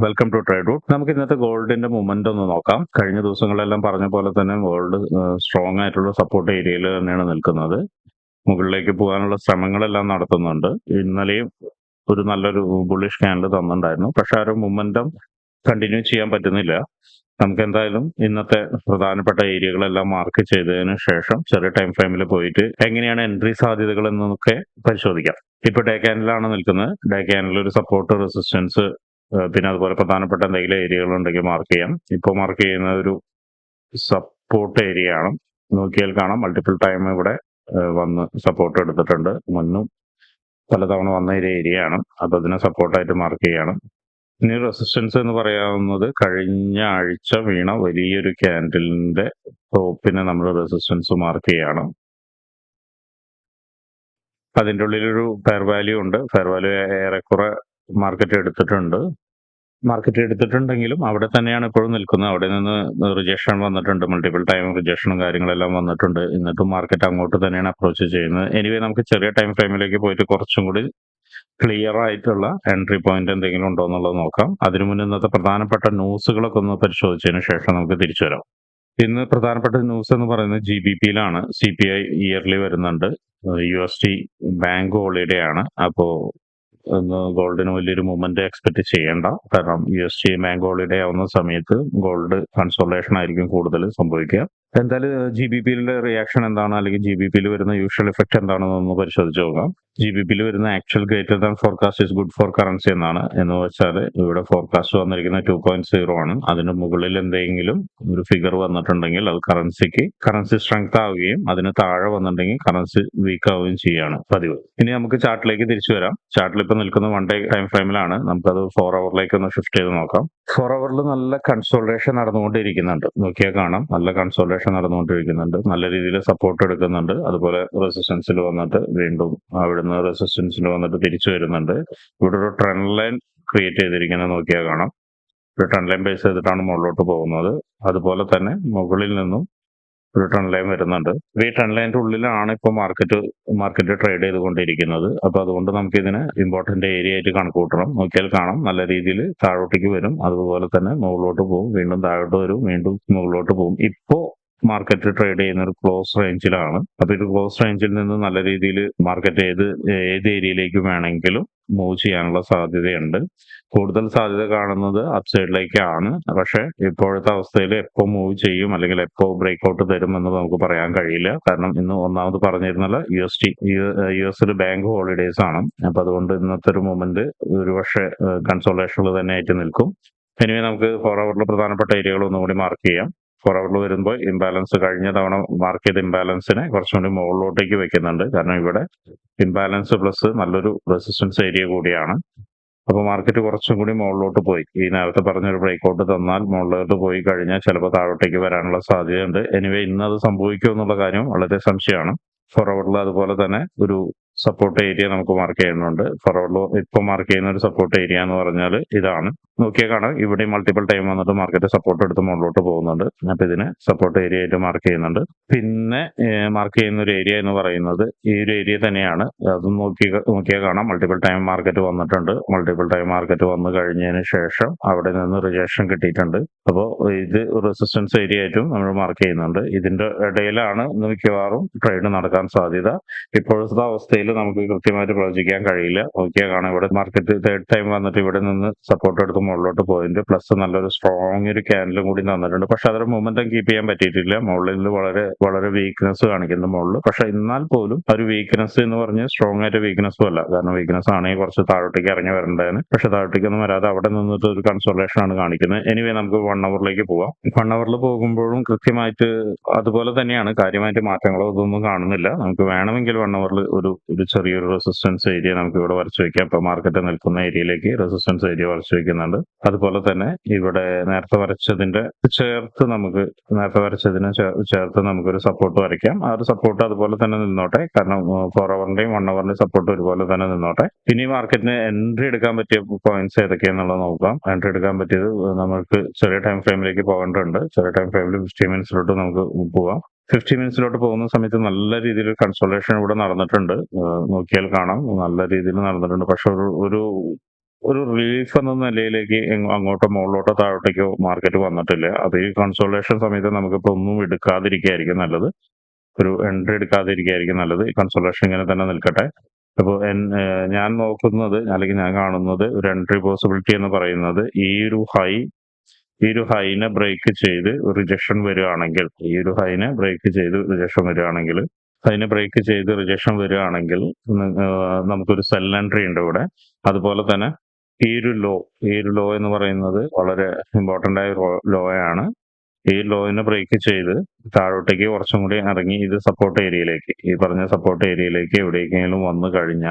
Welcome to trade root. നമുക്ക് ഇന്നത്തെ ഗോൾഡിന്റെ മൊമെന്റ് ഒന്ന് നോക്കാം. കഴിഞ്ഞ ദിവസങ്ങളെല്ലാം പറഞ്ഞ പോലെ തന്നെ ഗോൾഡ് സ്ട്രോങ് ആയിട്ടുള്ള സപ്പോർട്ട് ഏരിയയിൽ തന്നെയാണ് നിൽക്കുന്നത്. മുകളിലേക്ക് പോകാനുള്ള ശ്രമങ്ങളെല്ലാം നടത്തുന്നുണ്ട്. ഇന്നലെയും ഒരു നല്ലൊരു ബുള്ളിഷ് ക്യാൻഡിൽ തന്നിട്ടുണ്ടായിരുന്നു. പക്ഷെ ആ ഒരു മൊമെന്റം കണ്ടിന്യൂ ചെയ്യാൻ പറ്റുന്നില്ല. നമുക്ക് എന്തായാലും ഇന്നത്തെ പ്രധാനപ്പെട്ട ഏരിയകളെല്ലാം മാർക്ക് ചെയ്തതിന് ശേഷം ചെറിയ ടൈം ഫ്രെയിമിൽ പോയിട്ട് എങ്ങനെയാണ് എൻട്രി സാധ്യതകൾ എന്നൊക്കെ പരിശോധിക്കാം. ഇപ്പൊ ഡേ ക്യാൻഡിലാണ് നിൽക്കുന്നത്. ഡേ ക്യാൻഡിൽ ഒരു സപ്പോർട്ട് റെസിസ്റ്റൻസ് പിന്നെ അതുപോലെ പ്രധാനപ്പെട്ട എന്തെങ്കിലും ഏരിയകൾ ഉണ്ടെങ്കിൽ മാർക്ക് ചെയ്യാം. ഇപ്പോൾ മാർക്ക് ചെയ്യുന്ന ഒരു സപ്പോർട്ട് ഏരിയ ആണ്. നോക്കിയാൽ കാണാം മൾട്ടിപ്പിൾ ടൈം ഇവിടെ വന്ന് സപ്പോർട്ട് എടുത്തിട്ടുണ്ട്. മുന്നും പലതവണ വന്ന ഒരു ഏരിയ ആണ്. അപ്പൊ അതിനെ സപ്പോർട്ടായിട്ട് മാർക്ക് ചെയ്യണം. ഇനി റെസിസ്റ്റൻസ് എന്ന് പറയാവുന്നത് കഴിഞ്ഞ ആഴ്ച വീണ വലിയൊരു ക്യാൻഡിലിന്റെ ടോപ്പിനെ നമ്മൾ റെസിസ്റ്റൻസ് മാർക്ക് ചെയ്യണം. അതിൻ്റെ ഉള്ളിലൊരു ഫെയർ വാല്യൂ ഉണ്ട്. ഫെയർ വാല്യൂ ഏറെക്കുറെ മാർക്കറ്റ് എടുത്തിട്ടുണ്ട്. മാർക്കറ്റ് എടുത്തിട്ടുണ്ടെങ്കിലും അവിടെ തന്നെയാണ് ഇപ്പോഴും നിൽക്കുന്നത്. അവിടെ നിന്ന് റിജക്ഷൻ വന്നിട്ടുണ്ട്. മൾട്ടിപ്പിൾ ടൈം റിജക്ഷനും കാര്യങ്ങളെല്ലാം വന്നിട്ടുണ്ട്. എന്നിട്ടും മാർക്കറ്റ് അങ്ങോട്ട് തന്നെയാണ് അപ്രോച്ച് ചെയ്യുന്നത്. എനിവേ നമുക്ക് ചെറിയ ടൈം ഫ്രെയിമിലേക്ക് പോയിട്ട് കുറച്ചും കൂടി ക്ലിയർ ആയിട്ടുള്ള എൻട്രി പോയിന്റ് എന്തെങ്കിലും ഉണ്ടോ എന്നുള്ളത് നോക്കാം. അതിനു മുന്നേ ഇന്നത്തെ പ്രധാനപ്പെട്ട ന്യൂസുകളൊക്കെ ഒന്ന് പരിശോധിച്ചതിന് ശേഷം നമുക്ക് തിരിച്ചു വരാം. ഇന്ന് പ്രധാനപ്പെട്ട ന്യൂസ് എന്ന് പറയുന്നത് GBPയിലാണ്. CPI ഇയർലി വരുന്നുണ്ട്. USD ബാങ്ക് ഹോളിഡേ ആണ്. അപ്പോ ഗോൾഡിന് വലിയൊരു മൂവ്മെന്റ് എക്സ്പെക്ട് ചെയ്യേണ്ട. കാരണം USD ബാങ്ക് ഹോളിഡേ ആവുന്ന സമയത്ത് ഗോൾഡ് കൺസോളേഷൻ ആയിരിക്കും കൂടുതൽ സംഭവിക്കുക. എന്തായാലും GBPയിലെ റിയാക്ഷൻ എന്താണ്, അല്ലെങ്കിൽ GBPയിൽ വരുന്ന യൂഷ്വൽ എഫക്ട് എന്താണെന്നൊന്ന് പരിശോധിച്ച് നോക്കാം. GBPയിൽ വരുന്ന actual greater than forecast is good for currency എന്നാണ്. എന്ന് വെച്ചാൽ ഇവിടെ ഫോർകാസ്റ്റ് വന്നിരിക്കുന്നത് 2.0 ആണ്. അതിന് മുകളിൽ എന്തെങ്കിലും ഒരു ഫിഗർ വന്നിട്ടുണ്ടെങ്കിൽ അത് കറൻസി സ്ട്രെങ്ത് ആവുകയും അതിന് താഴെ വന്നിട്ടുണ്ടെങ്കിൽ കറൻസി വീക്ക് ആവുകയും ചെയ്യുകയാണ് പതിവ്. ഇനി നമുക്ക് ചാർട്ടിലേക്ക് തിരിച്ചു വരാം. ചാർട്ടിൽ ഇപ്പൊ നിൽക്കുന്ന 1 ഡേ ടൈം ഫ്രെയിമിലാണ്. നമുക്കത് 4 അവറിലേക്ക് ഒന്ന് ഷിഫ്റ്റ് ചെയ്ത് നോക്കാം. 4 അവറിൽ നല്ല കൺസോൾട്ടേഷൻ നടന്നുകൊണ്ടിരിക്കുന്നുണ്ട്. നോക്കിയാൽ കാണാം നല്ല കൺസോൾട്ടേഷൻ നടന്നുകൊണ്ടിരിക്കുന്നുണ്ട്. നല്ല രീതിയിൽ സപ്പോർട്ട് എടുക്കുന്നുണ്ട്. അതുപോലെ റെസിസ്റ്റൻസിൽ വന്നിട്ട് വീണ്ടും അവിടുന്ന് റെസിസ്റ്റൻസിൽ വന്നിട്ട് തിരിച്ചു വരുന്നുണ്ട്. ഇവിടെ ഒരു ട്രെൻഡ് ലൈൻ ക്രിയേറ്റ് ചെയ്തിരിക്കുന്നത് നോക്കിയാൽ കാണാം. ഒരു ട്രെൻഡ് ലൈൻ ബേസ് ചെയ്തിട്ടാണ് മുകളിലോട്ട് പോകുന്നത്. അതുപോലെ തന്നെ മുകളിൽ നിന്നും ഒരു ട്രെൻഡ് ലൈൻ വരുന്നുണ്ട്. ഈ ട്രെൻഡ് ലൈനിന്റെ ഉള്ളിലാണ് ഇപ്പൊ മാർക്കറ്റ് ട്രേഡ് ചെയ്തുകൊണ്ടിരിക്കുന്നത്. അപ്പൊ അതുകൊണ്ട് നമുക്ക് ഇതിനെ ഇമ്പോർട്ടന്റ് ഏരിയ ആയിട്ട് കണക്ക് കൂട്ടണം. നോക്കിയാൽ കാണാം നല്ല രീതിയിൽ താഴോട്ടേക്ക് വരും. അതുപോലെ തന്നെ മുകളിലോട്ട് പോകും, വീണ്ടും താഴോട്ട് വരും, വീണ്ടും മുകളിലോട്ട് പോകും. ഇപ്പോ മാർക്കറ്റ് ട്രേഡ് ചെയ്യുന്ന ഒരു ക്ലോസ് റേഞ്ചിലാണ്. അപ്പൊ ഇത് ക്ലോസ് റേഞ്ചിൽ നിന്ന് നല്ല രീതിയിൽ മാർക്കറ്റ് ഏത് ഏരിയയിലേക്ക് വേണമെങ്കിലും മൂവ് ചെയ്യാനുള്ള സാധ്യതയുണ്ട്. കൂടുതൽ സാധ്യത കാണുന്നത് അപ്സൈഡിലേക്കാണ്. പക്ഷെ ഇപ്പോഴത്തെ അവസ്ഥയിൽ എപ്പോ മൂവ് ചെയ്യും അല്ലെങ്കിൽ എപ്പോ ബ്രേക്ക്ഔട്ട് തരും എന്ന് നമുക്ക് പറയാൻ കഴിയില്ല. കാരണം ഇന്ന് ഒന്നാമത് പറഞ്ഞിരുന്നാൽ US ബാങ്ക് ഹോളിഡേയ്സ് ആണ്. അപ്പൊ അതുകൊണ്ട് ഇന്നത്തെ ഒരു മൂവ്മെന്റ് ഒരുപക്ഷെ കൺസോളേഷനിൽ തന്നെ ആയിട്ട് നിൽക്കും. എനിവേ നമുക്ക് 4 അവറിൽ പ്രധാനപ്പെട്ട ഏരിയകൾ ഒന്നുകൂടി മാർക്ക് ചെയ്യാം. 4 അവറിൽ വരുമ്പോൾ ഇംബാലൻസ് കഴിഞ്ഞ തവണ മാർക്ക് ചെയ്ത ഇംബാലൻസിനെ കുറച്ചും കൂടി മുകളിലോട്ടേക്ക് വെക്കുന്നുണ്ട്. കാരണം ഇവിടെ ഇംബാലൻസ് പ്ലസ് നല്ലൊരു റെസിസ്റ്റൻസ് ഏരിയ കൂടിയാണ്. അപ്പൊ മാർക്കറ്റ് കുറച്ചും കൂടി മുകളിലോട്ട് പോയി ഈ നേരത്തെ പറഞ്ഞൊരു ബ്രേക്ക്ഔട്ട് തന്നാൽ മുകളിലോട്ട് പോയി കഴിഞ്ഞാൽ ചിലപ്പോൾ താഴോട്ടേക്ക് വരാനുള്ള സാധ്യതയുണ്ട്. എനിവേ ഇന്ന് അത് സംഭവിക്കുമോ എന്നുള്ള കാര്യം വളരെ സംശയമാണ്. 4 അവറിൽ അതുപോലെ തന്നെ ഒരു സപ്പോർട്ട് ഏരിയ നമുക്ക് മാർക്ക് ചെയ്യുന്നുണ്ട്. 4 അവറിൽ ഇപ്പൊ മാർക്ക് ചെയ്യുന്ന ഒരു സപ്പോർട്ട് ഏരിയ എന്ന് പറഞ്ഞാൽ ഇതാണ്. നോക്കിയാൽ കാണാം ഇവിടെ മൾട്ടിപ്പിൾ ടൈം വന്നിട്ട് മാർക്കറ്റ് സപ്പോർട്ട് എടുത്ത് മുകളിലോട്ട് പോകുന്നുണ്ട്. അപ്പൊ ഇതിനെ സപ്പോർട്ട് ഏരിയ ആയിട്ട് മാർക്ക് ചെയ്യുന്നുണ്ട്. പിന്നെ മാർക്ക് ചെയ്യുന്ന ഒരു ഏരിയ എന്ന് പറയുന്നത് ഈ ഒരു ഏരിയ തന്നെയാണ്. അതും നോക്കിയാൽ കാണാം മൾട്ടിപ്പിൾ ടൈം മാർക്കറ്റ് വന്നിട്ടുണ്ട്. മൾട്ടിപ്പിൾ ടൈം മാർക്കറ്റ് വന്നു കഴിഞ്ഞതിന് ശേഷം അവിടെ നിന്ന് റിജക്ഷൻ കിട്ടിയിട്ടുണ്ട്. അപ്പോൾ ഇത് റെസിസ്റ്റൻസ് ഏരിയ ആയിട്ടും നമ്മൾ മാർക്ക് ചെയ്യുന്നുണ്ട്. ഇതിന്റെ ഇടയിലാണ് ഇന്ന് മിക്കവാറും ട്രേഡ് നടക്കാൻ സാധ്യത. ഇപ്പോഴത്തെ അവസ്ഥയിൽ നമുക്ക് കൃത്യമായിട്ട് പ്രവചിക്കാൻ കഴിയില്ല. നോക്കിയാൽ കാണാം ഇവിടെ മാർക്കറ്റ് തേർഡ് ടൈം വന്നിട്ട് ഇവിടെ നിന്ന് സപ്പോർട്ട് എടുത്ത് മുകളിലോട്ട് പോയിന്റ് പ്ലസ് നല്ലൊരു സ്ട്രോങ് ഒരു ക്യാൻഡിലും കൂടി തന്നിട്ടുണ്ട്. പക്ഷെ അതൊരു മൊമെന്റം കീപ്പ് ചെയ്യാൻ പറ്റിയിട്ടില്ല. മുകളിൽ വളരെ വളരെ വീക്ക്നെസ് കാണിക്കുന്നു മുകളിൽ. പക്ഷെ എന്നാൽ പോലും ഒരു വീക്ക്നെസ് എന്ന് പറഞ്ഞാൽ സ്ട്രോങ് ആയിട്ട് വീക്ക്നെസ്സും അല്ല. കാരണം വീക്ക്നെസ് ആണെങ്കിൽ കുറച്ച് താഴോട്ടേക്ക് ഇറങ്ങി വരേണ്ടതാണ്. പക്ഷെ താഴോട്ടേക്കൊന്നും വരാതെ അവിടെ നിന്നിട്ട് ഒരു കൺസോളേഷൻ ആണ് കാണിക്കുന്നത്. എനിവേ നമുക്ക് 1 അവറിലേക്ക് പോവാം. 1 അവറിൽ പോകുമ്പോഴും കൃത്യമായിട്ട് അതുപോലെ തന്നെയാണ്. കാര്യമായിട്ട് മാറ്റങ്ങളോ ഇതൊന്നും കാണുന്നില്ല. നമുക്ക് വേണമെങ്കിൽ 1 അവറിൽ ഒരു ചെറിയൊരു റെസിസ്റ്റൻസ് ഏരിയ നമുക്ക് ഇവിടെ വരച്ചു വെക്കാം. ഇപ്പൊ മാർക്കറ്റ് നിൽക്കുന്ന ഏരിയയിലേക്ക് റെസിസ്റ്റൻസ് ഏരിയ വരച്ചു വെക്കുന്നുണ്ട്. അതുപോലെ തന്നെ ഇവിടെ നേരത്തെ വരച്ചതിന് ചേർത്ത് നമുക്കൊരു സപ്പോർട്ട് വരയ്ക്കാം. ആ ഒരു സപ്പോർട്ട് അതുപോലെ തന്നെ നിന്നോട്ടെ. കാരണം 4 അവറിന്റെയും 1 അവറിന്റെയും സപ്പോർട്ട് ഒരുപോലെ തന്നെ നിന്നോട്ടെ. ഇനി മാർക്കറ്റിന് എൻട്രി എടുക്കാൻ പറ്റിയ പോയിന്റ്സ് ഏതൊക്കെയാണെന്നുള്ളത് നോക്കാം. എൻട്രി എടുക്കാൻ പറ്റിയത് നമുക്ക് ചെറിയ ടൈം ഫ്രെയിമിലേക്ക് പോകേണ്ടതുണ്ട്. ചെറിയ ടൈം ഫ്രെയിമിൽ 50 മിനിറ്റ്സിലോട്ട് നമുക്ക് പോവാം. 50 മിനിറ്റ്സിലോട്ട് പോകുന്ന സമയത്ത് നല്ല രീതിയിൽ കൺസോളേഷൻ ഇവിടെ നടന്നിട്ടുണ്ട്. നോക്കിയാൽ കാണാം നല്ല രീതിയിൽ നടന്നിട്ടുണ്ട്. പക്ഷെ ഒരു ഒരു റിലീഫ് എന്ന നിലയിലേക്ക് അങ്ങോട്ടോ മുകളിലോട്ടോ താഴോട്ടേക്കോ മാർക്കറ്റ് വന്നിട്ടില്ല. അത് ഈ കൺസോളിഡേഷൻ സമയത്ത് നമുക്കിപ്പോ ഒന്നും എടുക്കാതിരിക്കുകയായിരിക്കും നല്ലത്. ഒരു എൻട്രി എടുക്കാതിരിക്കുകയായിരിക്കും നല്ലത്. ഈ കൺസോളിഡേഷൻ ഇങ്ങനെ തന്നെ നിൽക്കട്ടെ. അപ്പൊ ഞാൻ നോക്കുന്നത് അല്ലെങ്കിൽ ഞാൻ കാണുന്നത് ഒരു എൻട്രി പോസിബിലിറ്റി എന്ന് പറയുന്നത് ഈ ഒരു ഹൈനെ ബ്രേക്ക് ചെയ്ത് റിജക്ഷൻ വരികയാണെങ്കിൽ, അതിനെ ബ്രേക്ക് ചെയ്ത് റിജക്ഷൻ വരികയാണെങ്കിൽ നമുക്കൊരു സെൽ എൻട്രി ഉണ്ട് ഇവിടെ. അതുപോലെ തന്നെ ഈ ഒരു ലോ എന്ന് പറയുന്നത് വളരെ ഇമ്പോർട്ടന്റ് ആയ ലോ ആണ്. ഈ ലോയിനെ ബ്രേക്ക് ചെയ്ത് താഴോട്ടേക്ക് കുറച്ചും കൂടി ഇറങ്ങി ഈ പറഞ്ഞ സപ്പോർട്ട് ഏരിയയിലേക്ക് എവിടേക്കെങ്കിലും വന്നു കഴിഞ്ഞു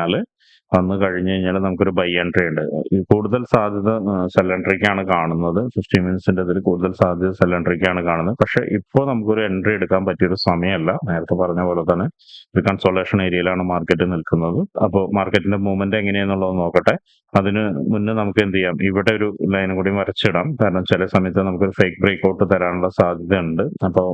കഴിഞ്ഞാൽ നമുക്കൊരു ബൈ എൻട്രി ഉണ്ട്. ഈ കൂടുതൽ സാധ്യത സെൽ എൻട്രിക്കാണ് കാണുന്നത്. 15 മിനിറ്റ്സിന്റെ ഇതിൽ കൂടുതൽ സാധ്യത സെൽ എൻട്രിക്കാണ് കാണുന്നത്. പക്ഷെ ഇപ്പോൾ നമുക്കൊരു എൻട്രി എടുക്കാൻ പറ്റിയൊരു സമയമല്ല. നേരത്തെ പറഞ്ഞ പോലെ തന്നെ ഒരു കൺസോളേഷൻ ഏരിയയിലാണ് മാർക്കറ്റ് നിൽക്കുന്നത്. അപ്പോൾ മാർക്കറ്റിന്റെ മൂവ്മെന്റ് എങ്ങനെയാണെന്നുള്ളത് നോക്കട്ടെ. അതിന് മുന്നേ നമുക്ക് എന്ത് ചെയ്യാം, ഇവിടെ ഒരു ലൈനും കൂടി വരച്ചിടാം. കാരണം ചില സമയത്ത് നമുക്കൊരു ഫേക്ക് ബ്രേക്ക്ഔട്ട് തരാനുള്ള സാധ്യതയുണ്ട്. അപ്പോൾ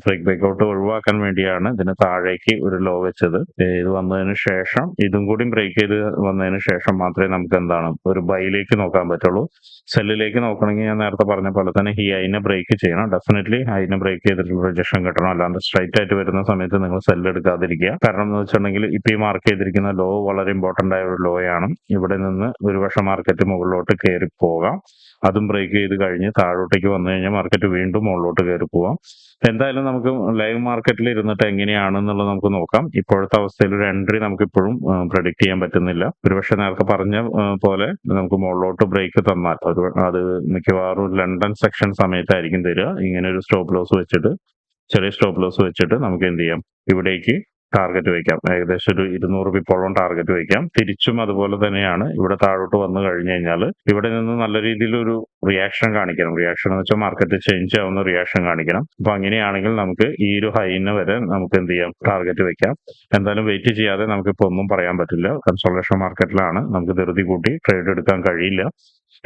ഫേക്ക് ബ്രേക്ക്ഔട്ട് ഒഴിവാക്കാൻ വേണ്ടിയാണ് ഇതിന് താഴേക്ക് ഒരു ലോ വെച്ചത്. ഇത് വന്നതിന് ശേഷം ഇതും കൂടി ബ്രേക്ക് ചെയ്ത് വന്നതിന് ശേഷം മാത്രമേ നമുക്ക് എന്താണ് ഒരു ബൈയിലേക്ക് നോക്കാൻ പറ്റുള്ളൂ. സെല്ലിലേക്ക് നോക്കണമെങ്കിൽ ഞാൻ നേരത്തെ പറഞ്ഞ പോലെ തന്നെ ഈ ഹൈനെ ബ്രേക്ക് ചെയ്യണം. ഡെഫിനറ്റ്ലി ഹൈനെ ബ്രേക്ക് ചെയ്തിട്ടുള്ള റിജക്ഷൻ കിട്ടണം. അല്ലാണ്ട് സ്ട്രൈറ്റ് ആയിട്ട് വരുന്ന സമയത്ത് നിങ്ങൾ സെല്ല് എടുക്കാതിരിക്കുക. കാരണം എന്ന് വെച്ചിട്ടുണ്ടെങ്കിൽ ഇപ്പൊ ഈ മാർക്ക് ചെയ്തിരിക്കുന്ന ലോ വളരെ ഇമ്പോർട്ടന്റ് ആയ ഒരു ലോ ആണ്. ഇവിടെ നിന്ന് ഒരുപക്ഷെ മാർക്കറ്റ് മുകളിലോട്ട് കയറി പോകാം. അതും ബ്രേക്ക് ചെയ്ത് കഴിഞ്ഞ് താഴോട്ടേക്ക് വന്നു കഴിഞ്ഞാൽ മാർക്കറ്റ് വീണ്ടും മുകളിലോട്ട് കയറി പോവാം. എന്തായാലും നമുക്ക് ലൈവ് മാർക്കറ്റിൽ ഇരുന്നിട്ട് എങ്ങനെയാണെന്നുള്ളത് നമുക്ക് നോക്കാം. ഇപ്പോഴത്തെ അവസ്ഥയിൽ ഒരു എൻട്രി നമുക്ക് ഇപ്പോഴും പ്രെഡിക്റ്റ് ചെയ്യാൻ പറ്റുന്നില്ല. ഒരുപക്ഷെ നേരത്തെ പറഞ്ഞ പോലെ നമുക്ക് മുകളിലോട്ട് ബ്രേക്ക് തന്നാൽ അത് മിക്കവാറും ലണ്ടൻ സെക്ഷൻ സമയത്തായിരിക്കും തരിക. ഇങ്ങനെ ഒരു ചെറിയ സ്റ്റോപ്പ് ലോസ് വെച്ചിട്ട് നമുക്ക് എന്ത് ചെയ്യാം, ഇവിടേക്ക് ടാർഗറ്റ് വെക്കാം. ഏകദേശം ഒരു 200 പിപ്പോളം ടാർഗറ്റ് വെക്കാം. തിരിച്ചും അതുപോലെ തന്നെയാണ്. ഇവിടെ താഴോട്ട് വന്നു കഴിഞ്ഞു കഴിഞ്ഞാൽ ഇവിടെ നിന്ന് നല്ല രീതിയിലൊരു റിയാക്ഷൻ കാണിക്കണം. റിയാക്ഷൻ എന്ന് വെച്ചാൽ മാർക്കറ്റ് ചേഞ്ച് ആവുന്ന റിയാക്ഷൻ കാണിക്കണം. അപ്പൊ അങ്ങനെയാണെങ്കിൽ നമുക്ക് ഈ ഒരു ഹൈന് വരെ നമുക്ക് എന്ത് ചെയ്യാം, ടാർഗറ്റ് വെക്കാം. എന്തായാലും വെയിറ്റ് ചെയ്യാതെ നമുക്കിപ്പോ ഒന്നും പറയാൻ പറ്റില്ല. കൺസോളേഷൻ മാർക്കറ്റിലാണ്. നമുക്ക് ധൃതി കൂട്ടി ട്രേഡ് എടുക്കാൻ കഴിയില്ല.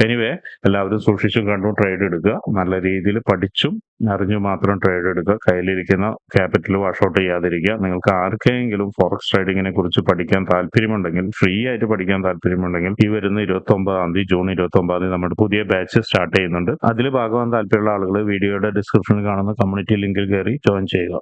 എനിവേ, എല്ലാവരും സൂക്ഷിച്ചും കണ്ടും ട്രേഡ് എടുക്കുക. നല്ല രീതിയിൽ പഠിച്ചും അറിഞ്ഞും മാത്രം ട്രേഡ് എടുക്കുക. കയ്യിലിരിക്കുന്ന ക്യാപിറ്റൽ വാഷ് ഔട്ട് ചെയ്യാതിരിക്കുക. നിങ്ങൾക്ക് ആർക്കെങ്കിലും ഫോറക്സ് ട്രേഡിങ്ങിനെ കുറിച്ച് പഠിക്കാൻ താല്പര്യമുണ്ടെങ്കിൽ, ഫ്രീ ആയിട്ട് പഠിക്കാൻ താല്പര്യമുണ്ടെങ്കിൽ, ഈ വരുന്ന ജൂൺ 29 നമ്മുടെ പുതിയ ബാച്ച് സ്റ്റാർട്ട് ചെയ്യുന്നുണ്ട്. അതിൽ ഭാഗമാകാൻ താല്പര്യമുള്ള ആളുകൾ വീഡിയോയുടെ ഡിസ്ക്രിപ്ഷനിൽ കാണുന്ന കമ്മ്യൂണിറ്റി ലിങ്കിൽ കയറി ജോയിൻ ചെയ്യുക.